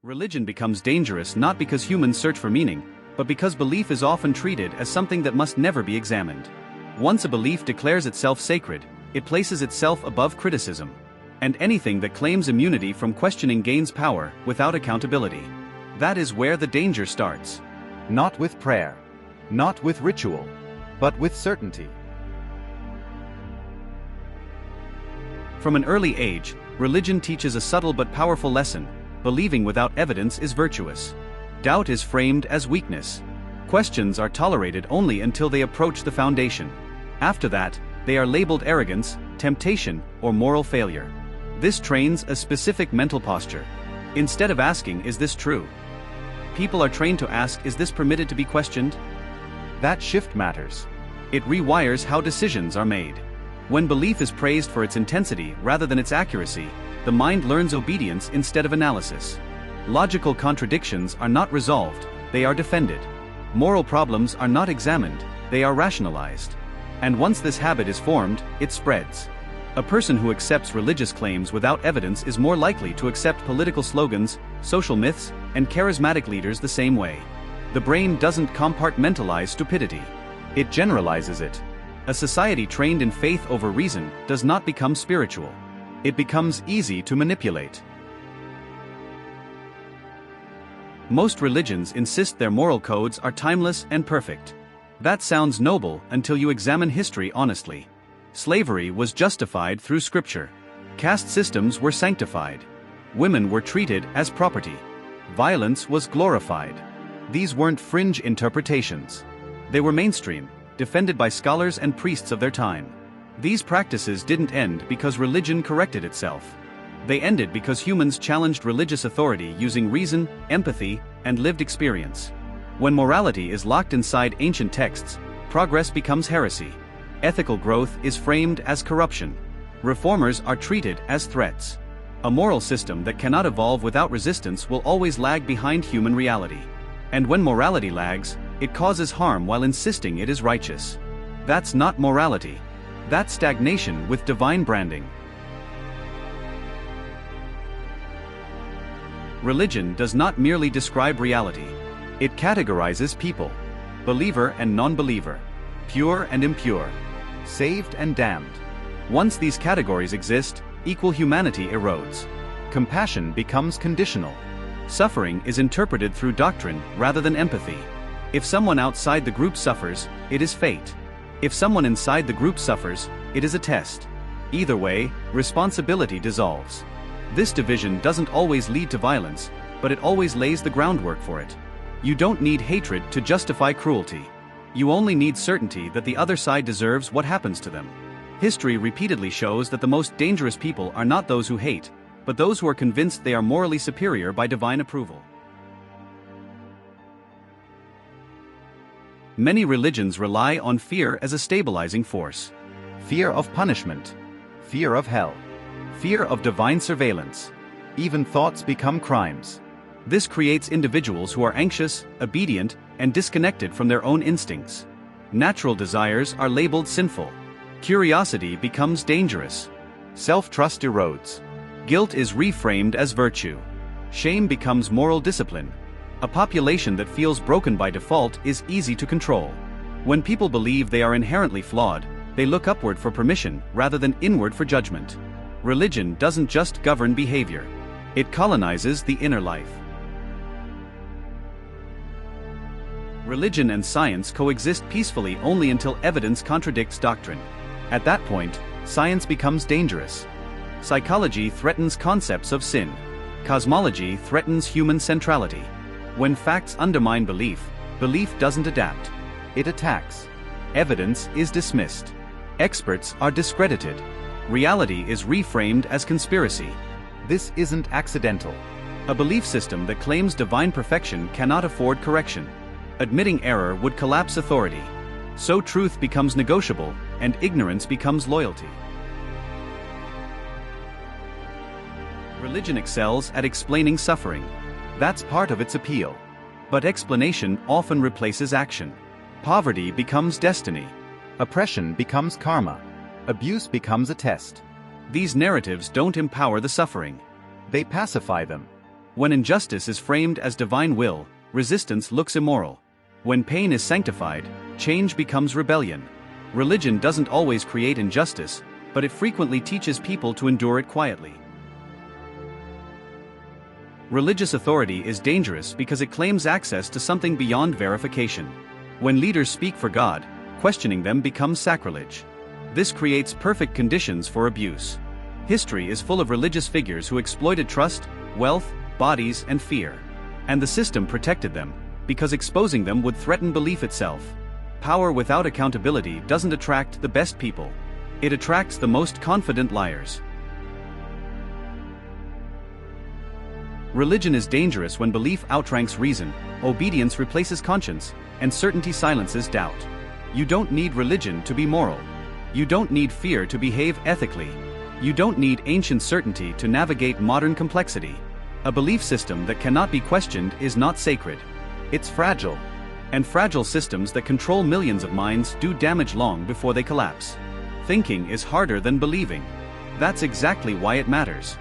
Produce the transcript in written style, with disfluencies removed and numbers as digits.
Religion becomes dangerous not because humans search for meaning, but because belief is often treated as something that must never be examined. Once a belief declares itself sacred, it places itself above criticism. And anything that claims immunity from questioning gains power without accountability. That is where the danger starts. Not with prayer, not with ritual, but with certainty. From an early age, religion teaches a subtle but powerful lesson: believing without evidence is virtuous. Doubt is framed as weakness. Questions are tolerated only until they approach the foundation. After that, they are labeled arrogance, temptation, or moral failure. This trains a specific mental posture. Instead of asking, "Is this true?" people are trained to ask, "Is this permitted to be questioned?" That shift matters. It rewires how decisions are made. When belief is praised for its intensity rather than its accuracy, the mind learns obedience instead of analysis. Logical contradictions are not resolved, they are defended. Moral problems are not examined, they are rationalized. And once this habit is formed, it spreads. A person who accepts religious claims without evidence is more likely to accept political slogans, social myths, and charismatic leaders the same way. The brain doesn't compartmentalize stupidity. It generalizes it. A society trained in faith over reason does not become spiritual. It becomes easy to manipulate. Most religions insist their moral codes are timeless and perfect. That sounds noble until you examine history honestly. Slavery was justified through scripture. Caste systems were sanctified. Women were treated as property. Violence was glorified. These weren't fringe interpretations. They were mainstream, defended by scholars and priests of their time. These practices didn't end because religion corrected itself. They ended because humans challenged religious authority using reason, empathy, and lived experience. When morality is locked inside ancient texts, progress becomes heresy. Ethical growth is framed as corruption. Reformers are treated as threats. A moral system that cannot evolve without resistance will always lag behind human reality. And when morality lags, it causes harm while insisting it is righteous. That's not morality. That's stagnation with divine branding. Religion does not merely describe reality. It categorizes people. Believer and non-believer. Pure and impure. Saved and damned. Once these categories exist, equal humanity erodes. Compassion becomes conditional. Suffering is interpreted through doctrine rather than empathy. If someone outside the group suffers, it is fate. If someone inside the group suffers, it is a test. Either way, responsibility dissolves. This division doesn't always lead to violence, but it always lays the groundwork for it. You don't need hatred to justify cruelty. You only need certainty that the other side deserves what happens to them. History repeatedly shows that the most dangerous people are not those who hate, but those who are convinced they are morally superior by divine approval. Many religions rely on fear as a stabilizing force. Fear of punishment. Fear of hell. Fear of divine surveillance. Even thoughts become crimes. This creates individuals who are anxious, obedient, and disconnected from their own instincts. Natural desires are labeled sinful. Curiosity becomes dangerous. Self-trust erodes. Guilt is reframed as virtue. Shame becomes moral discipline. A population that feels broken by default is easy to control. When people believe they are inherently flawed, they look upward for permission rather than inward for judgment. Religion doesn't just govern behavior. It colonizes the inner life. Religion and science coexist peacefully only until evidence contradicts doctrine. At that point, science becomes dangerous. Psychology threatens concepts of sin. Cosmology threatens human centrality. When facts undermine belief, belief doesn't adapt. It attacks. Evidence is dismissed. Experts are discredited. Reality is reframed as conspiracy. This isn't accidental. A belief system that claims divine perfection cannot afford correction. Admitting error would collapse authority. So truth becomes negotiable, and ignorance becomes loyalty. Religion excels at explaining suffering. That's part of its appeal. But explanation often replaces action. Poverty becomes destiny. Oppression becomes karma. Abuse becomes a test. These narratives don't empower the suffering. They pacify them. When injustice is framed as divine will, resistance looks immoral. When pain is sanctified, change becomes rebellion. Religion doesn't always create injustice, but it frequently teaches people to endure it quietly. Religious authority is dangerous because it claims access to something beyond verification. When leaders speak for God, questioning them becomes sacrilege. This creates perfect conditions for abuse. History is full of religious figures who exploited trust, wealth, bodies, and fear. And the system protected them, because exposing them would threaten belief itself. Power without accountability doesn't attract the best people. It attracts the most confident liars. Religion is dangerous when belief outranks reason, obedience replaces conscience, and certainty silences doubt. You don't need religion to be moral. You don't need fear to behave ethically. You don't need ancient certainty to navigate modern complexity. A belief system that cannot be questioned is not sacred. It's fragile. And fragile systems that control millions of minds do damage long before they collapse. Thinking is harder than believing. That's exactly why it matters.